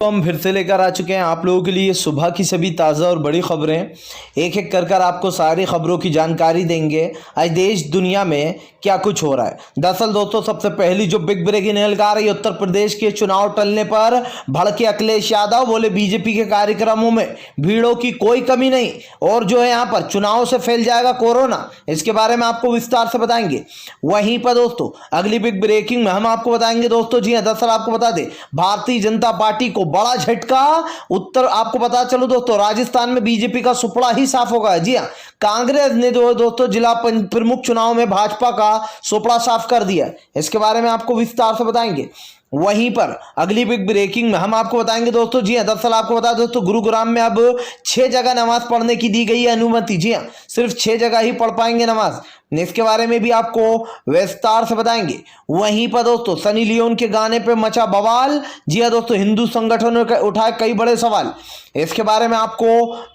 तो हम फिर से लेकर आ चुके हैं आप लोगों के लिए सुबह की सभी ताज़ा और बड़ी खबरें। एक एक कर आपको सारी खबरों की जानकारी देंगे आज देश दुनिया में क्या कुछ हो रहा है। दरअसल दोस्तों, सबसे पहली जो बिग ब्रेकिंग न्यूज़ आ रही है, उत्तर प्रदेश के चुनाव टलने पर भड़के अखिलेश यादव। बोले बीजेपी के कार्यक्रमों में भीड़ों की कोई कमी नहीं और जो है यहाँ पर चुनाव से फैल जाएगा कोरोना। इसके बारे में आपको विस्तार से बताएंगे। वहीं पर दोस्तों अगली बिग ब्रेकिंग में हम आपको बताएंगे दोस्तों, जी हाँ, दरअसल आपको बता दें भारतीय जनता पार्टी को बड़ा झटका। उत्तर आपको पता चलो दोस्तों, राजस्थान में बीजेपी का सुपड़ा ही साफ हो गया। जी हां, कांग्रेस ने जो दोस्तों जिला प्रमुख चुनाव में भाजपा का सुपड़ा साफ कर दिया। इसके बारे में आपको विस्तार से बताएंगे। वहीं पर अगली बिग ब्रेकिंग में हम आपको बताएंगे दोस्तों, जी हां, दरअसल आपको बता दोस्तों, गुरुग्राम में अब 6 जगह नमाज पढ़ने की दी गई है अनुमति। जी हां, सिर्फ 6 जगह ही पढ़ पाएंगे नमाज। इसके बारे में भी आपको विस्तार से बताएंगे। वहीं पर दोस्तों सनी लियोन के गाने पे मचा बवाल। जी हां दोस्तों, हिंदू संगठनों ने उठाए कई बड़े सवाल। इसके बारे में आपको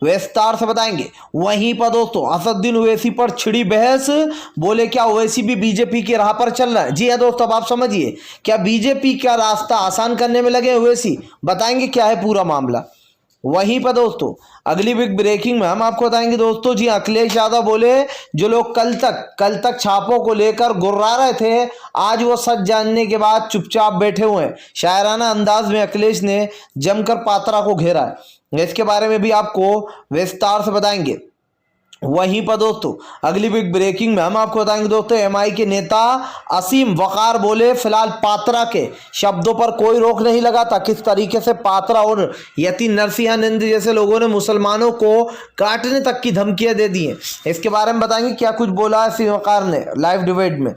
विस्तार से बताएंगे। वहीं पर दोस्तों असदुद्दीन ओवैसी पर छिड़ी बहस। बोले क्या ओवैसी भी बीजेपी की राह पर चल रहा है? जी हां दोस्तों, अब आप समझिए, क्या बीजेपी का रास्ता आसान करने में लगे ओवैसी? बताएंगे क्या है पूरा मामला। वहीं पर दोस्तों अगली बिग ब्रेकिंग में हम आपको बताएंगे दोस्तों, जी अखिलेश यादव बोले जो लोग कल तक छापों को लेकर गुर्रा रहे थे, आज वो सच जानने के बाद चुपचाप बैठे हुए हैं। शायराना अंदाज में अखिलेश ने जमकर पात्रा को घेरा है। इसके बारे में भी आपको विस्तार से बताएंगे। वहीं पर दोस्तों अगली बिग ब्रेकिंग में हम आपको बताएंगे दोस्तों, एमआई के नेता असीम वकार बोले फिलहाल पात्रा के शब्दों पर कोई रोक नहीं लगा था। किस तरीके से पात्रा और यति नरसिंहानंद जैसे लोगों ने मुसलमानों को काटने तक की धमकियां दे दी हैं। इसके बारे में बताएंगे क्या कुछ बोला है असीम वकार ने लाइव डिबेट में।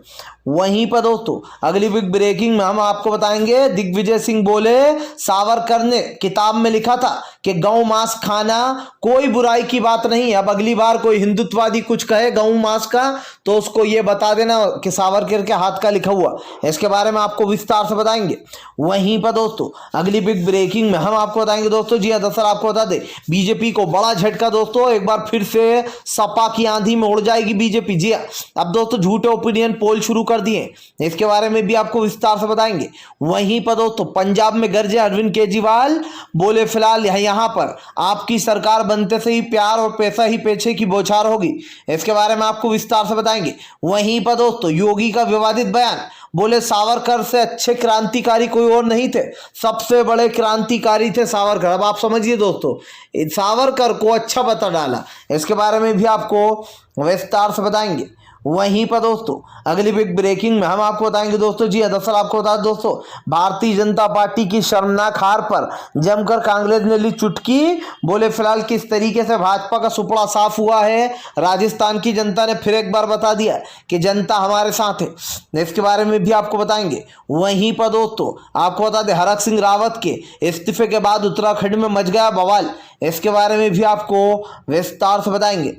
वहीं पर दोस्तों अगली बिग ब्रेकिंग में हम आपको बताएंगे, दिग्विजय सिंह बोले सावरकर ने किताब में लिखा था कि गौ मांस खाना कोई बुराई की बात नहीं है। अब अगली बार कोई हिंदुत्ववादी कुछ कहे गौ मांस का तो उसको ये बता देना कि सावरकर के हाथ का लिखा हुआ। इसके बारे में आपको विस्तार से बताएंगे। वहीं पर दोस्तों अगली बिग ब्रेकिंग में हम आपको बताएंगे दोस्तों, जी दरअसल आपको बता दें बीजेपी को बड़ा झटका दोस्तों, एक बार फिर से सपा की आंधी में उड़ जाएगी बीजेपी। जी अब दोस्तों झूठे ओपिनियन पोल शुरू कर दिए, इसके बारे में भी आपको विस्तार से बताएंगे। वहीं पर दोस्तों पंजाब में गरजे अरविंद केजरीवाल, बोले फिलहाल यहां पर आपकी सरकार बनते से ही प्यार और पैसा ही पीछे की बौछार होगी। इसके बारे में आपको विस्तार से बताएंगे। वहीं पर दोस्तों योगी का विवादित बयान, बोले सावरकर से अच्छे क्रांतिकारी कोई और नहीं थे, सबसे बड़े क्रांतिकारी थे सावरकर। अब आप समझिए दोस्तों, सावरकर को अच्छा बता डाला। इसके बारे में भी आपको विस्तार से बताएंगे। वहीं पर दोस्तों अगली बिग ब्रेकिंग में हम आपको बताएंगे दोस्तों, जी दरअसल आपको बता दें दोस्तों, भारतीय जनता पार्टी की शर्मनाक हार पर जमकर कांग्रेस ने ली चुटकी। बोले फिलहाल किस तरीके से भाजपा का सुपड़ा साफ हुआ है, राजस्थान की जनता ने फिर एक बार बता दिया कि जनता हमारे साथ है। इसके बारे में भी आपको बताएंगे। वहीं पर दोस्तों आपको बता दें हरक सिंह रावत के इस्तीफे के बाद उत्तराखंड में मच गया बवाल। इसके बारे में भी आपको विस्तार से बताएंगे।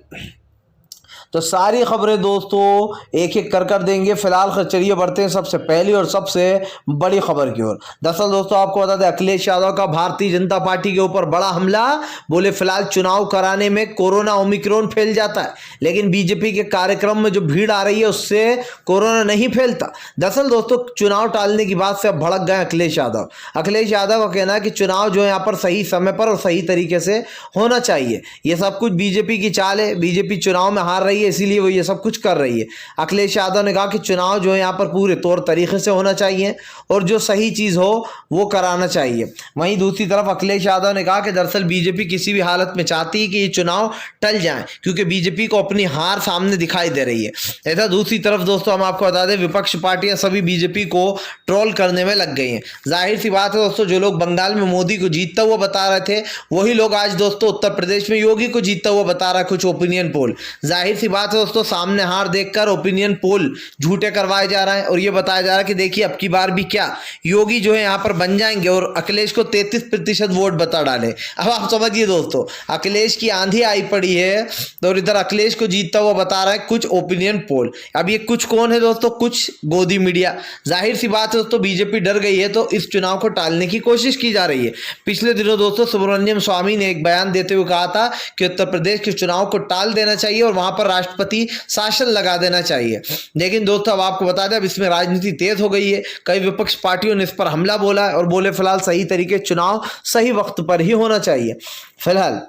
तो सारी खबरें दोस्तों एक एक कर देंगे। फिलहाल चलिए बढ़ते हैं सबसे पहली और सबसे बड़ी खबर की ओर। दरअसल दोस्तों आपको बता दें अखिलेश यादव का भारतीय जनता पार्टी के ऊपर बड़ा हमला। बोले फिलहाल चुनाव कराने में कोरोना ओमिक्रॉन फैल जाता है, लेकिन बीजेपी के कार्यक्रम में जो भीड़ आ रही है उससे कोरोना नहीं फैलता। दरअसल दोस्तों चुनाव टालने की बात से अब भड़क गए अखिलेश यादव। अखिलेश यादव का कहना है कि चुनाव जो है यहाँ पर सही समय पर और सही तरीके से होना चाहिए। ये सब कुछ बीजेपी की चाल है, बीजेपी चुनाव में हार रही है इसीलिए वो ये सब कुछ कर रही है। अखिलेश यादव ने कहा कि चुनाव जो है यहाँ पर पूरे तौर तरीके से होना चाहिए और जो सही चीज हो वो कराना चाहिए। वहीं दूसरी तरफ अखिलेश यादव ने कहा कि दरअसल बीजेपी किसी भी हालत में चाहती है कि ये चुनाव टल जाए, क्योंकि बीजेपी को अपनी हार सामने दिखाई दे रही है। ऐसा दूसरी तरफ दोस्तों हम आपको बता दें विपक्ष पार्टियां सभी बीजेपी को ट्रोल करने में लग गई हैं। जाहिर सी बात है दोस्तों, जो लोग बंगाल में मोदी को जीतता हुआ बता रहे थे वही लोग आज दोस्तों उत्तर प्रदेश में योगी को जीतता हुआ बता रहा है कुछ ओपिनियन पोल। जाहिर सी बात है दोस्तों, सामने हार देखकर ओपिनियन पोल झूठे करवाए जा रहे हैं और ये बताया जा रहा है कि देखिए अब की बार भी क्या योगी जो है यहाँ पर बन जाएंगे और अखिलेश को 33% वोट बता डाले। अब आप समझिए दोस्तों, अखिलेश की आंधी आई पड़ी है तो इधर अखिलेश को जीतता हुआ बता रहा है कुछ ओपिनियन पोल। अब ये कुछ कौन है दोस्तों? कुछ गोदी मीडिया। जाहिर सी बात है दोस्तों, बीजेपी डर गई है तो इस चुनाव को टालने की कोशिश की जा रही है। पिछले दिनों दोस्तों सुब्रमण्यम स्वामी ने एक बयान देते हुए कहा था कि उत्तर प्रदेश के चुनाव को टाल देना चाहिए और वहां पर राष्ट्रपति शासन लगा देना चाहिए। लेकिन दोस्तों अब आपको बता दें, अब इसमें राजनीति तेज हो गई है। कई विपक्ष पार्टियों ने इस पर हमला बोला है और बोले फिलहाल सही तरीके चुनाव सही वक्त पर ही होना चाहिए। फिलहाल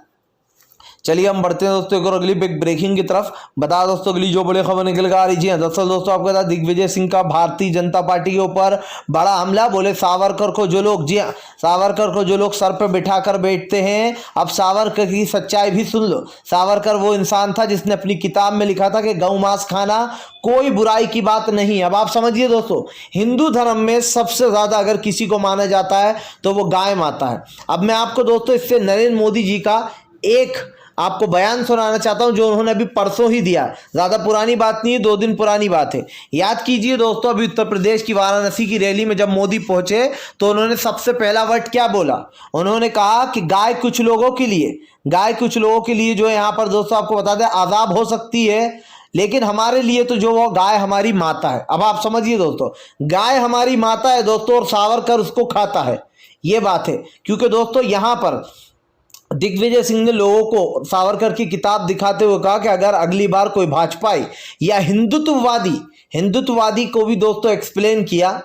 चलिए हम बढ़ते हैं दोस्तों एक और अगली बिग ब्रेकिंग की तरफ। बता दोस्तों अगली जो बड़ी खबर निकल कर आ रही है, दरअसल दोस्तों आपको बता दिग्विजय सिंह का भारतीय जनता पार्टी के ऊपर बड़ा हमला। बोले सावरकर को जो लोग, जी हाँ, सावरकर को जो लोग सर पे बिठा कर बैठते हैं, अब सावरकर की सच्चाई भी सुन लो। सावरकर वो इंसान था जिसने अपनी किताब में लिखा था कि गौ मांस खाना कोई बुराई की बात नहीं। अब आप समझिए दोस्तों, हिंदू धर्म में सबसे ज्यादा अगर किसी को माना जाता है तो वो गाय माता है। अब मैं आपको दोस्तों इससे नरेंद्र मोदी जी का एक आपको बयान सुनाना चाहता हूं जो उन्होंने अभी परसों ही दिया। ज्यादा पुरानी बात नहीं है, 2 दिन पुरानी बात है। याद कीजिए दोस्तों, अभी उत्तर प्रदेश की वाराणसी की रैली में जब मोदी पहुंचे तो उन्होंने सबसे पहला वर्ड क्या बोला? उन्होंने कहा कि गाय कुछ लोगों के लिए जो है यहाँ पर दोस्तों आपको बता दें आजाब हो सकती है, लेकिन हमारे लिए तो जो वो गाय हमारी माता है। अब आप समझिए दोस्तों, गाय हमारी माता है दोस्तों और सावरकर उसको खाता है, ये बात है। क्योंकि दोस्तों यहां पर दिग्विजय सिंह ने लोगों को सावरकर की किताब दिखाते हुए कहा कि अगर अगली बार कोई भाजपाई या हिंदुत्ववादी को भी दोस्तों एक्सप्लेन किया,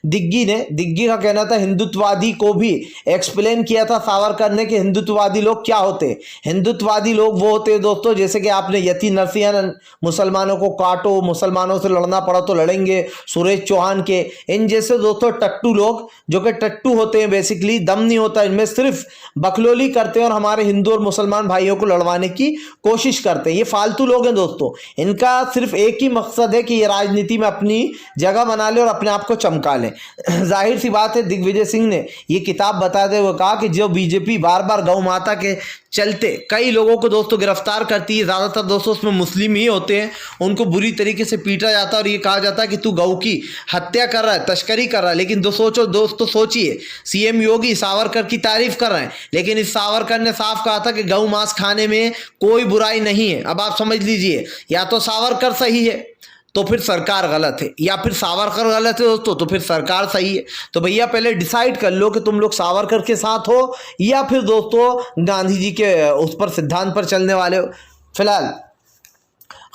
दिग्गी का कहना था हिंदुत्ववादी को भी एक्सप्लेन किया था सावरकर ने कि हिंदुत्ववादी लोग क्या होते हैं। हिंदुत्ववादी लोग वो होते हैं दोस्तों, जैसे कि आपने यति नरसिंहन, मुसलमानों को काटो, मुसलमानों से लड़ना पड़ा तो लड़ेंगे, सुरेश चौहान के, इन जैसे दोस्तों टट्टू लोग, जो कि टट्टू होते हैं, बेसिकली दम नहीं होता इनमें, सिर्फ बकलोली करते हैं और हमारे हिंदू और मुसलमान भाइयों को लड़वाने की कोशिश करते हैं। ये फालतू लोग हैं दोस्तों, इनका सिर्फ एक ही मकसद है कि ये राजनीति में अपनी जगह बना ले और अपने आप को चमका ले। जाहिर सी बात है, दिग्विजय सिंह ने ये किताब बताते हुए कहा कि जो बीजेपी बार बार गौ माता के चलते कई लोगों को दोस्तों गिरफ्तार करती है, ज्यादातर दोस्तों उसमें मुस्लिम ही होते हैं, उनको बुरी तरीके से पीटा जाता है और ये कहा जाता है कि तू गौ की हत्या कर रहा है, तस्करी कर रहा है। लेकिन दोस्तों सोचिए, सीएम योगी सावरकर की तारीफ कर रहे हैं, लेकिन इस सावरकर ने साफ कहा था कि गौ मांस खाने में कोई बुराई नहीं है। अब आप समझ लीजिए, या तो सावरकर सही है तो फिर सरकार गलत है, या फिर सावरकर गलत है दोस्तों तो फिर सरकार सही है। तो भैया पहले डिसाइड कर लो कि तुम लोग सावरकर के साथ हो या फिर दोस्तों गांधी जी के उस पर सिद्धांत पर चलने वाले हो। फिलहाल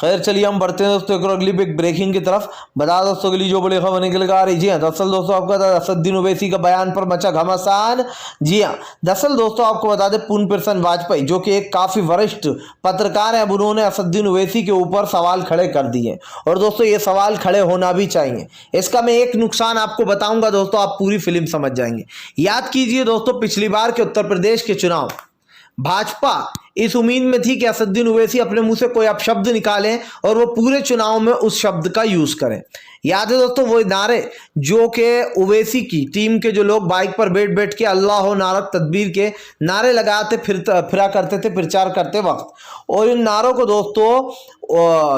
खैर चलिए हम बढ़ते हैं दोस्तों एक और अगली बिग ब्रेकिंग की तरफ। बता दोस्तों अगली जो बड़ी खबर निकल कर आ रही, जी हाँ, दरअसल दोस्तों आपको बता असदुद्दीन ओवैसी का बयान पर मचा घमासान। जी हाँ, दरअसल दोस्तों आपको बता दें पूर्ण प्रसन्न वाजपेयी जो कि एक काफी वरिष्ठ पत्रकार है, अब उन्होंने असदुद्दीन ओवैसी के ऊपर सवाल खड़े कर दिए और दोस्तों ये सवाल खड़े होना भी चाहिए। इसका मैं एक नुकसान आपको बताऊंगा दोस्तों, आप पूरी फिल्म समझ जाएंगे। याद कीजिए दोस्तों, पिछली बार के उत्तर प्रदेश के चुनाव भाजपा इस उम्मीद में थी कि असदुद्दीन ओवैसी अपने मुंह से कोई अपशब्द निकालें और वो पूरे चुनाव में उस शब्द का यूज करें। याद है दोस्तों वो नारे जो कि ओवैसी की टीम के जो लोग बाइक पर बैठ बैठ के अल्लाह हो नारक तदबीर के नारे लगाते फिरा करते थे प्रचार करते वक्त, और इन नारों को दोस्तों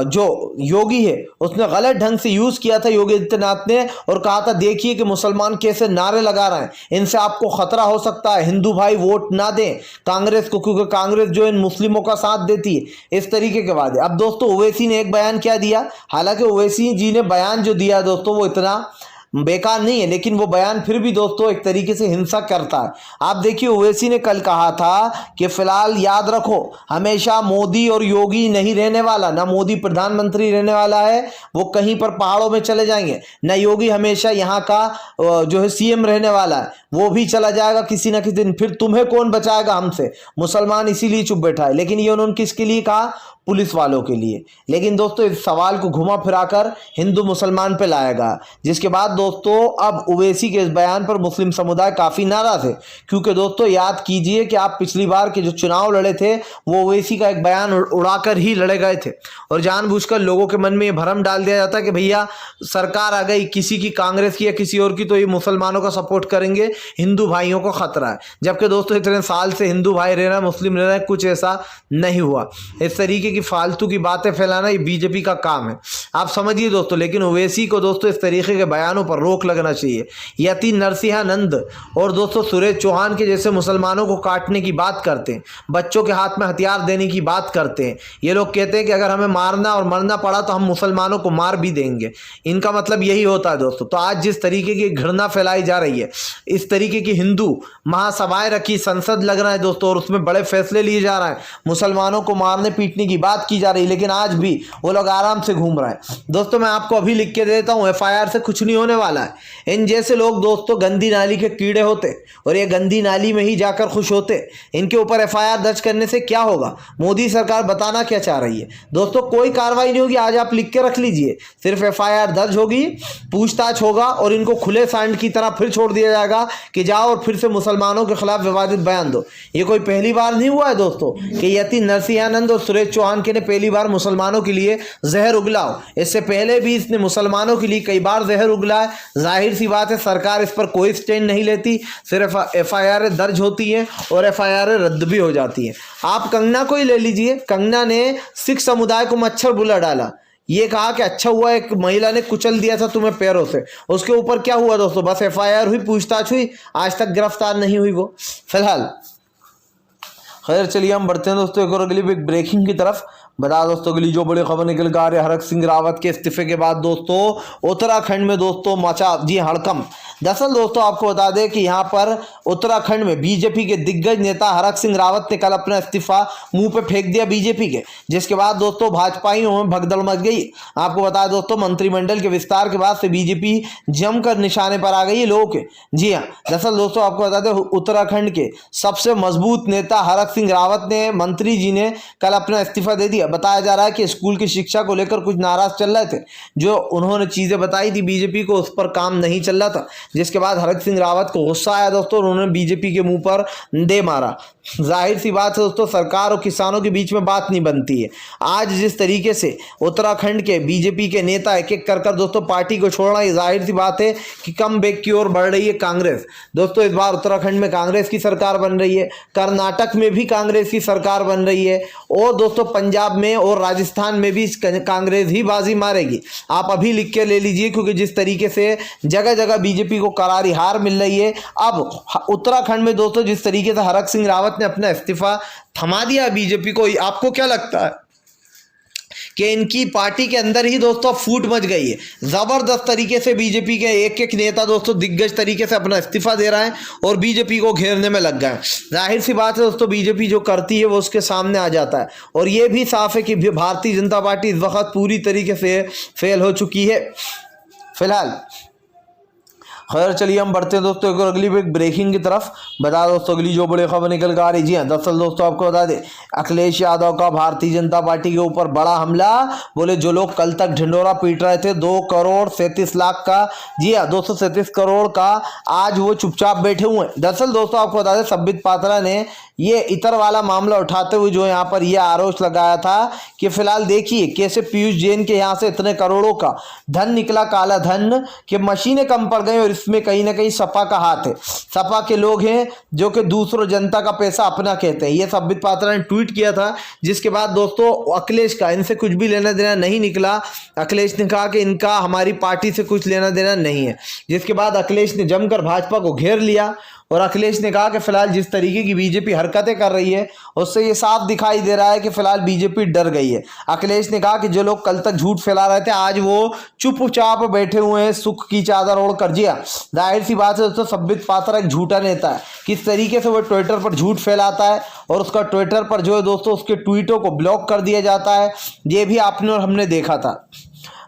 जो योगी है उसने गलत ढंग से यूज किया था, योगी आदित्यनाथ ने, और कहा था देखिए कि मुसलमान कैसे नारे लगा रहे हैं, इनसे आपको खतरा हो सकता है, हिंदू भाई वोट ना दें कांग्रेस को क्योंकि कांग्रेस जो इन मुस्लिमों का साथ देती है, इस तरीके के वादे। अब दोस्तों ओवैसी ने एक बयान क्या दिया, हालांकि ओवैसी जी ने बयान जो दिया दोस्तों वो इतना बेकार नहीं है, लेकिन वो बयान फिर भी दोस्तों एक तरीके से हिंसा करता है। आप देखिए ओवैसी ने कल कहा था कि फिलहाल याद रखो हमेशा मोदी और योगी नहीं रहने वाला, ना मोदी प्रधानमंत्री रहने वाला है, वो कहीं पर पहाड़ों में चले जाएंगे, ना योगी हमेशा यहाँ का जो है सीएम रहने वाला है, वो भी चला जाएगा किसी ना किसी दिन, फिर तुम्हें कौन बचाएगा हमसे, मुसलमान इसीलिए चुप बैठा है। लेकिन ये उन्होंने किसके लिए कहा, पुलिस वालों के लिए। लेकिन दोस्तों इस सवाल को घुमा फिराकर हिंदू मुसलमान पे लाएगा, जिसके बाद दोस्तों अब ओवैसी के इस बयान पर मुस्लिम समुदाय काफी नाराज है, क्योंकि दोस्तों याद कीजिए कि आप पिछली बार के जो चुनाव लड़े थे वो ओवैसी का एक बयान उड़ाकर ही लड़े गए थे, और जानबूझकर लोगों के मन में ये भ्रम डाल दिया जाता है कि भैया सरकार आ गई किसी की, कांग्रेस की या किसी और की, तो ये मुसलमानों का सपोर्ट करेंगे, हिंदू भाइयों को खतरा है। जबकि दोस्तों इतने साल से हिंदू भाई रह रहे हैं, मुस्लिम रह रहे हैं, कुछ ऐसा नहीं हुआ। इस तरीके की फालतू की बातें फैलाना ये बीजेपी का काम है, आप समझिए दोस्तों। लेकिन ओवैसी को दोस्तों इस तरीके के बयानों पर रोक लगना चाहिए। यति नरसिंहानंद और दोस्तों सुरेश चौहान के जैसे मुसलमानों को काटने की बात करते हैं, बच्चों के हाथ में हथियार देने की बात करते हैं, ये लोग कहते हैं कि अगर हमें मारना और मरना पड़ा तो हम मुसलमानों को मार भी देंगे, इनका मतलब यही होता है दोस्तों। तो आज जिस तरीके की घृणा फैलाई जा रही है, इस तरीके की हिंदू महासभाएं रखी, संसद लग रहा है दोस्तों, और उसमें बड़े फैसले लिए जा रहे हैं, मुसलमानों को मारने पीटने की बात की जा रही, लेकिन आज भी वो लोग आराम से घूम रहे हैं। दोस्तों मैं आपको अभी लिख के देता हूँ, FIR से कुछ नहीं होने वाला है। इन जैसे लोग दोस्तों गंदी नाली के कीड़े होते और ये गंदी नाली में ही जाकर खुश होते। इनके ऊपर FIR दर्ज करने से क्या होगा? मोदी सरकार बताना क्या चाह रही है? दोस्तों कोई कार्रवाई नहीं होगी, आज आप लिख के रख लीजिए। सिर्फ FIR दर्ज होगी, पूछताछ होगा और इनको खुले सांड की तरह फिर छोड़ दिया जाएगा कि जाओ और फिर से मुसलमानों के खिलाफ विवादित बयान दो। ये कोई पहली बार नहीं हुआ है दोस्तों कि यति नरसिंहानंद और सुरेश चौहान के ने पहली बार मुसलमानों के लिए जहर उगला हो। इससे पहले भी इसने मुसलमानों के लिए कई बार जहर उगला है। जाहिर सी बात है सरकार इस पर कोई स्टैंड नहीं लेती, सिर्फ FIR दर्ज होती है और FIR रद्द भी हो जाती है। आप कंगना को ही ले लीजिए, कंगना ने सिख समुदाय को मच्छर बुला डाला, ये कहा कि अच्छा हुआ एक महिला ने कुचल दिया था तुम्हें पैरों से। उसके ऊपर क्या हुआ दोस्तों? बस FIR हुई, पूछताछ हुई, आज तक गिरफ्तार नहीं हुई वो। फिलहाल खैर चलिए हम बढ़ते हैं दोस्तों एक और अगली बिग ब्रेकिंग की तरफ। बता दोस्तों अगली जो बड़ी खबर निकल कर आ रही है, हरक सिंह रावत के इस्तीफे के बाद दोस्तों उत्तराखंड में दोस्तों मचा जी हड़कंप। दरअसल दोस्तों आपको बता दें कि यहाँ पर उत्तराखंड में बीजेपी के दिग्गज नेता हरक सिंह रावत ने कल अपना इस्तीफा मुंह पे फेंक दिया बीजेपी के, जिसके बाद दोस्तों भाजपाइयों में भगदड़ मच गई। आपको बता दोस्तों मंत्रिमंडल के विस्तार के बाद से बीजेपी जमकर निशाने पर आ गई है लोगों के। जी हाँ, दरअसल दोस्तों आपको बता दें उत्तराखंड के सबसे मजबूत नेता हरक सिंह रावत ने मंत्री जी ने कल अपना इस्तीफा दे दिया। बताया जा रहा है कि स्कूल की शिक्षा को लेकर कुछ नाराज चल रहे थे, जो उन्होंने चीजें बताई थी बीजेपी को, उस पर काम नहीं चल रहा था, जिसके बाद हरक सिंह रावत को गुस्सा आया दोस्तों, उन्होंने बीजेपी के मुंह पर दे मारा। जाहिर सी बात है दोस्तों सरकार और किसानों के बीच में बात नहीं बनती है। आज जिस तरीके से उत्तराखंड के बीजेपी के नेता एक एक कर दोस्तों पार्टी को छोड़ रहे हैं, जाहिर सी बात है कि कम बैक की ओर बढ़ रही है कांग्रेस। दोस्तों इस बार उत्तराखंड में कांग्रेस की सरकार बन रही है, कर्नाटक में भी कांग्रेस की सरकार बन रही है और दोस्तों पंजाब में और राजस्थान में भी कांग्रेस ही बाजी मारेगी। आप अभी लिख के ले लीजिए, क्योंकि जिस तरीके से जगह जगह बीजेपी को करारी हार मिल रही है। अब उत्तराखंड में दोस्तों जिस तरीके से हरक सिंह रावत ने अपना इस्तीफा थमा दिया बीजेपी को, आपको क्या लगता है कि इनकी पार्टी के अंदर ही दोस्तों फूट मच गई है? जबरदस्त तरीके से बीजेपी के एक एक नेता दोस्तों दिग्गज तरीके से अपना इस्तीफा दे रहा है और बीजेपी को घेरने में लग गए हैं। जाहिर सी बात है दोस्तों बीजेपी जो करती है वो उसके सामने आ जाता है और ये भी साफ है कि भारतीय जनता पार्टी इस वक्त पूरी तरीके से फेल हो चुकी है। फिलहाल खैर चलिए हम बढ़ते हैं दोस्तों एक और अगली ब्रेकिंग की तरफ। बता दोस्तों अगली जो बड़ी खबर निकल कर आ रही, जी हाँ, दरअसल दोस्तों आपको बता दें अखिलेश यादव का भारतीय जनता पार्टी के ऊपर बड़ा हमला। बोले जो लोग कल तक ढिंडोरा पीट रहे थे 2 करोड़ 37 लाख का, जी हाँ 237 करोड़ का, आज वो चुपचाप बैठे हुए हैं। दरअसल दोस्तों आपको बता दें संबित पात्रा ने ये इतर वाला मामला उठाते हुए जो यहाँ पर ये आरोप लगाया था कि फिलहाल देखिए कैसे पीयूष जैन के यहाँ से इतने करोड़ों का धन निकला, काला धन, कि मशीनें कम पड़ गई और इसमें कहीं ना कहीं सपा का हाथ है। सपा के लोग हैं जो कि दूसरों जनता का पैसा अपना कहते हैं। ये संबित पात्रा ने ट्वीट किया था, जिसके बाद दोस्तों अखिलेश का इनसे कुछ भी लेना देना नहीं निकला। अखिलेश ने कहा कि इनका हमारी पार्टी से कुछ लेना देना नहीं है, जिसके बाद अखिलेश ने जमकर भाजपा को घेर लिया और अखिलेश ने कहा कि फिलहाल जिस तरीके की बीजेपी हरकतें कर रही है उससे ये साफ दिखाई दे रहा है कि फिलहाल बीजेपी डर गई है। अखिलेश ने कहा कि जो लोग कल तक झूठ फैला रहे थे आज वो चुपचाप बैठे हुए हैं सुख की चादर ओढ़ कर। जिया जाहिर सी बात है दोस्तों संबित पात्रा एक झूठा नेता है, किस तरीके से वो ट्विटर पर झूठ फैलाता है और उसका ट्विटर पर जो है दोस्तों उसके ट्वीटों को ब्लॉक कर दिया जाता है, ये भी आपने और हमने देखा था।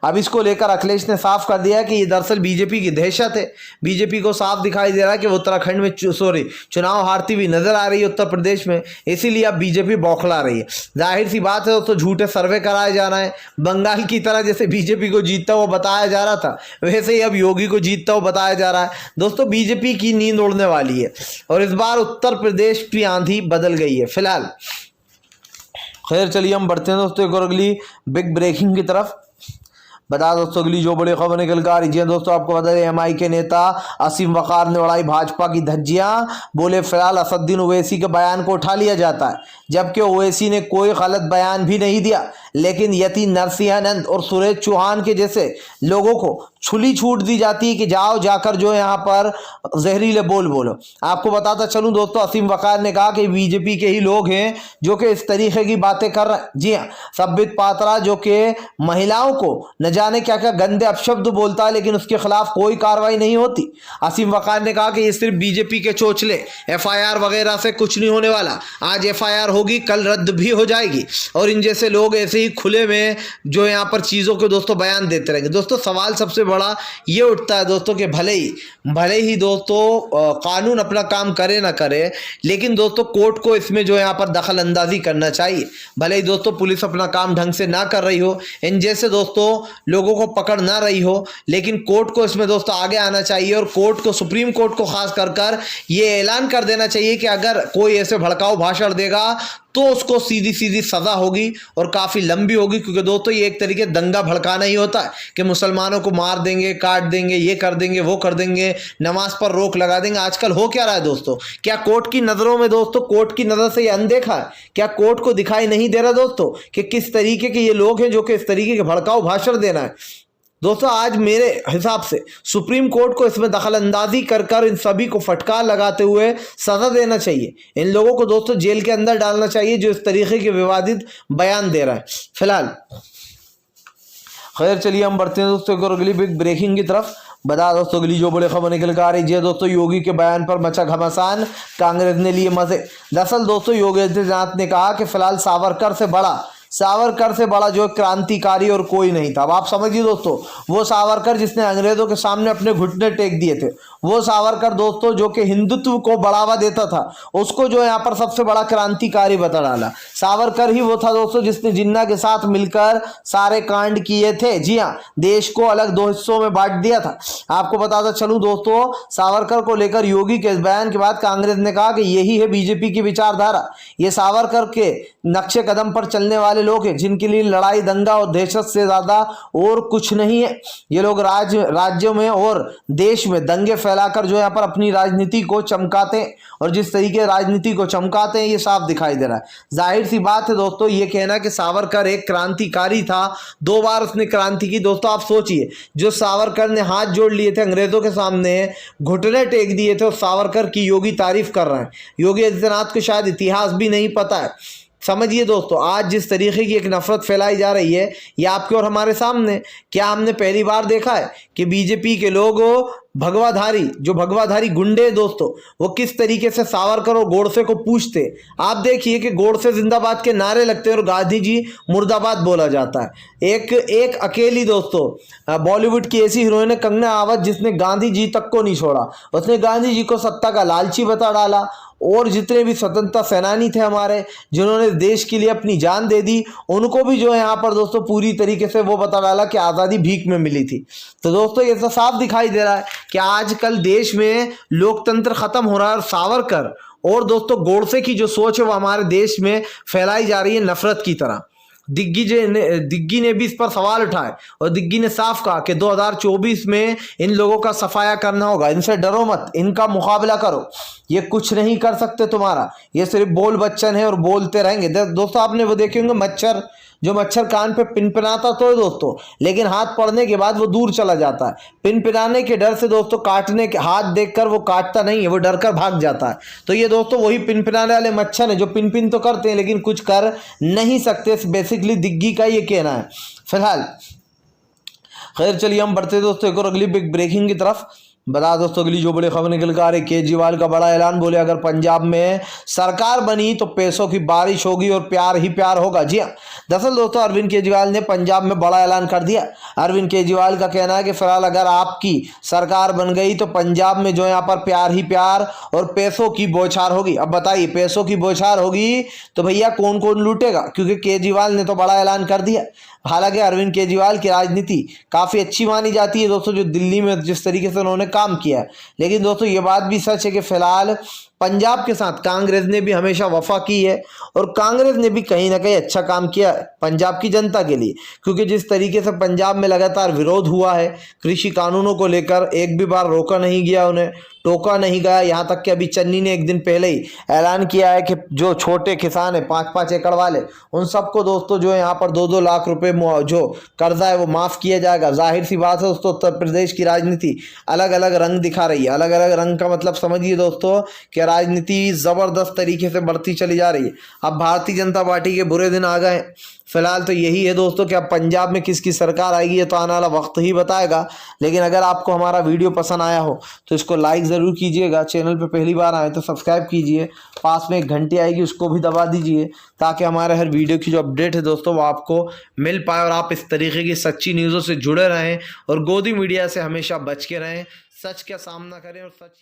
अब इसको लेकर अखिलेश ने साफ कर दिया कि ये दरअसल बीजेपी की दहशत है। बीजेपी को साफ दिखाई दे रहा है कि वो उत्तराखंड में चुनाव हारती हुई नजर आ रही है उत्तर प्रदेश में, इसीलिए अब बीजेपी बौखला रही है। जाहिर सी बात है दोस्तों झूठे सर्वे कराए जा रहे हैं। बंगाल की तरह जैसे बीजेपी को जीतता हुआ बताया जा रहा था, वैसे ही अब योगी को जीतता हुआ बताया जा रहा है। दोस्तों बीजेपी की नींद उड़ने वाली है और इस बार उत्तर प्रदेश की आंधी बदल गई है। फिलहाल खैर चलिए हम बढ़ते हैं दोस्तों एक और अगली बिग ब्रेकिंग की तरफ। बता दोस्तों अगली जो बड़ी खबर निकल कर आ रही है, दोस्तों आपको बता दें MI के नेता असीम वकार ने उड़ाई भाजपा की धज्जियां। बोले फिलहाल असदुद्दीन ओवैसी के बयान को उठा लिया जाता है, जबकि ओवैसी ने कोई गलत बयान भी नहीं दिया, लेकिन यति नरसिंहानंद और सुरेश चौहान के जैसे लोगों को खुली छूट दी जाती है कि जाओ जाकर जो यहाँ पर जहरीले बोल बोलो। आपको बताता चलूं दोस्तों, असीम वकार ने कहा कि बीजेपी के ही लोग हैं जो कि इस तरीके की बातें कर रहे हैं। जी हाँ, संबित पात्रा जो कि महिलाओं को न जाने क्या क्या गंदे अपशब्द बोलता है, लेकिन उसके खिलाफ कोई कार्रवाई नहीं होती। असीम वकार ने कहा कि ये सिर्फ बीजेपी के चोचले, एफआईआर वगैरह से कुछ नहीं होने वाला। आज एफआईआर होगी, कल रद्द भी हो जाएगी, और इन जैसे लोग ऐसे ही खुले में जो यहाँ पर चीज़ों के दोस्तों बयान देते रहेंगे। दोस्तों सवाल सबसे बड़ा ये उठता है दोस्तों कि भले ही दोस्तों कानून अपना काम करे ना करे, लेकिन दोस्तों कोर्ट को इसमें जो यहाँ पर दखल अंदाजी करना चाहिए। भले ही दोस्तों पुलिस अपना काम ढंग से ना कर रही हो, इन जैसे दोस्तों लोगों को पकड़ ना रही हो, लेकिन कोर्ट को इसमें दोस्तों आगे आना चाहिए, और कोर्ट को, सुप्रीम कोर्ट को खास कर ये ऐलान कर देना चाहिए कि अगर कोई ऐसे भड़काऊ भाषण देगा तो उसको सीधी सीधी सजा होगी, और काफ़ी लंबी होगी। क्योंकि दोस्तों ये एक तरीके दंगा भड़काना ही होता है कि मुसलमानों को मार देंगे, काट देंगे, ये कर देंगे, वो कर देंगे, नमाज पर रोक लगा देंगे। आजकल हो क्या रहा है दोस्तों? क्या कोर्ट की नज़रों में दोस्तों, कोर्ट की नज़र से ये अनदेखा है? क्या कोर्ट को दिखाई नहीं दे रहा दोस्तों कि किस तरीके के ये लोग हैं जो कि इस तरीके के भड़काऊ भाषण देना है? दोस्तों आज मेरे हिसाब से सुप्रीम कोर्ट को इसमें दखल अंदाजी कर इन सभी को फटकार लगाते हुए सजा देना चाहिए। इन लोगों को दोस्तों जेल के अंदर डालना चाहिए जो इस तरीके के विवादित बयान दे रहा है। फिलहाल खैर चलिए हम बढ़ते हैं दोस्तों एक अगली बिग ब्रेकिंग की तरफ। बता दोस्तों अगली जो बड़ी खबर निकल कर आ रही है दोस्तों, योगी के बयान पर मचा घमासान, कांग्रेस ने लिए मजे। दरअसल दोस्तों योगी आदित्यनाथ ने कहा कि फिलहाल सावरकर से बड़ा जो क्रांतिकारी और कोई नहीं था। अब आप समझिए दोस्तों, वो सावरकर जिसने अंग्रेजों के सामने अपने घुटने टेक दिए थे, वो सावरकर दोस्तों जो कि हिंदुत्व को बढ़ावा देता था, उसको जो यहाँ पर सबसे बड़ा क्रांतिकारी बता डाला। सावरकर ही वो था दोस्तों जिसने जिन्ना के साथ मिलकर सारे कांड किए थे। जी हाँ, देश को अलग दो हिस्सों में बांट दिया था। आपको बताता चलूं दोस्तों, सावरकर को लेकर योगी के इस बयान के बाद कांग्रेस ने कहा कि यही है बीजेपी की विचारधारा। ये सावरकर के नक्शे कदम पर चलने वाले लोग हैं जिनके लिए लड़ाई, दंगा और दहशत से ज्यादा और कुछ नहीं है। ये लोग राज्यों में और देश में दंगे फैलाकर जो यहाँ पर अपनी राजनीति को चमकाते हैं, और जिस तरीके राजनीति को चमकाते हैं ये साफ दिखाई दे रहा है। जाहिर सी बात है दोस्तों, ये कहना कि सावरकर एक क्रांतिकारी था, 2 बार उसने क्रांति की। दोस्तों आप सोचिए, जो सावरकर ने हाथ जोड़ लिए थे अंग्रेजों के सामने, घुटने टेक दिए थे, उस सावरकर की योगी तारीफ कर रहे हैं। योगी आदित्यनाथ को शायद इतिहास भी नहीं पता है। समझिए दोस्तों, आज जिस तरीके की एक नफरत फैलाई जा रही है ये आपके और हमारे सामने। क्या हमने पहली बार देखा है कि बीजेपी के लोग भगवाधारी गुंडे दोस्तों, वो किस तरीके से सावरकर और गोडसे को पूछते? आप देखिए कि गोडसे जिंदाबाद के नारे लगते हैं और गांधी जी मुर्दाबाद बोला जाता है। एक अकेली दोस्तों बॉलीवुड की ऐसी हीरोइन है कंगना राणावत, जिसने गांधी जी तक को नहीं छोड़ा। उसने गांधी जी को सत्ता का लालची बता डाला, और जितने भी स्वतंत्रता सेनानी थे हमारे, जिन्होंने देश के लिए अपनी जान दे दी, उनको भी जो है यहाँ पर दोस्तों पूरी तरीके से वो बता डाला कि आज़ादी भीख में मिली थी। तो दोस्तों ये तो साफ दिखाई दे रहा है कि आजकल देश में लोकतंत्र खत्म हो रहा है, और सावरकर और दोस्तों गोडसे की जो सोच है वो हमारे देश में फैलाई जा रही है नफरत की तरह। दिग्गी ने भी इस पर सवाल उठाए, और दिग्गी ने साफ कहा कि 2024 में इन लोगों का सफाया करना होगा। इनसे डरो मत, इनका मुकाबला करो, ये कुछ नहीं कर सकते तुम्हारा, ये सिर्फ बोल बच्चन है और बोलते रहेंगे। दोस्तों आपने वो देखे होंगे मच्छर कान पे पिनपिनाता तो है दोस्तों, लेकिन हाथ पड़ने के बाद वो दूर चला जाता है। पिनपिनाने के डर से दोस्तों काटने के हाथ देखकर वो काटता नहीं है, वो डर कर भाग जाता है। तो ये दोस्तों वही पिनपिनाने वाले मच्छर है जो पिन तो करते हैं लेकिन कुछ कर नहीं सकते। बेसिकली दिग्गी का ये कहना है। फिलहाल खैर चलिए हम बढ़ते दोस्तों एक और अगली बिग ब्रेकिंग की तरफ। बता दोस्तों अगली जो बड़ी खबर निकल कर आ रही, केजरीवाल का बड़ा ऐलान। बोले अगर पंजाब में सरकार बनी तो पैसों की बारिश होगी और प्यार ही प्यार होगा। जी हाँ, दरअसल दोस्तों अरविंद केजरीवाल ने पंजाब में बड़ा ऐलान कर दिया। अरविंद केजरीवाल का कहना है कि फिलहाल अगर आपकी सरकार बन गई तो पंजाब में जो यहाँ पर प्यार ही प्यार और पैसों की बौछार होगी। अब बताइए, पैसों की बौछार होगी तो भैया कौन कौन लूटेगा? क्योंकि केजरीवाल ने तो बड़ा ऐलान कर दिया। हालांकि अरविंद केजरीवाल की राजनीति काफ़ी अच्छी मानी जाती है दोस्तों, जो दिल्ली में जिस तरीके से उन्होंने काम किया है। लेकिन दोस्तों ये बात भी सच है कि फिलहाल पंजाब के साथ कांग्रेस ने भी हमेशा वफा की है और कांग्रेस ने भी कहीं ना कहीं अच्छा काम किया है पंजाब की जनता के लिए, क्योंकि जिस तरीके से पंजाब में लगातार विरोध हुआ है कृषि कानूनों को लेकर, एक भी बार रोका नहीं गया, उन्हें टोका नहीं गया। यहाँ तक कि अभी चन्नी ने एक दिन पहले ही ऐलान किया है कि जो छोटे किसान हैं 5-5 एकड़ वाले, उन सबको दोस्तों जो है यहाँ पर 2-2 लाख रुपए जो कर्जा है वो माफ़ किया जाएगा। जाहिर सी बात है दोस्तों, उत्तर प्रदेश की राजनीति अलग अलग रंग दिखा रही है। अलग अलग रंग का मतलब समझिए दोस्तों कि राजनीति ज़बरदस्त तरीके से बढ़ती चली जा रही है। अब भारतीय जनता पार्टी के बुरे दिन आ गए। फिलहाल तो यही है दोस्तों कि अब पंजाब में किसकी सरकार आएगी ये तो आने वाला वक्त ही बताएगा। लेकिन अगर आपको हमारा वीडियो पसंद आया हो तो इसको लाइक ज़रूर कीजिएगा। चैनल पे पहली बार आए तो सब्सक्राइब कीजिए, पास में एक घंटी आएगी उसको भी दबा दीजिए, ताकि हमारे हर वीडियो की जो अपडेट है दोस्तों वो आपको मिल पाए और आप इस तरीके की सच्ची न्यूज़ों से जुड़े रहें और गोदी मीडिया से हमेशा बच के रहें। सच का सामना करें और सच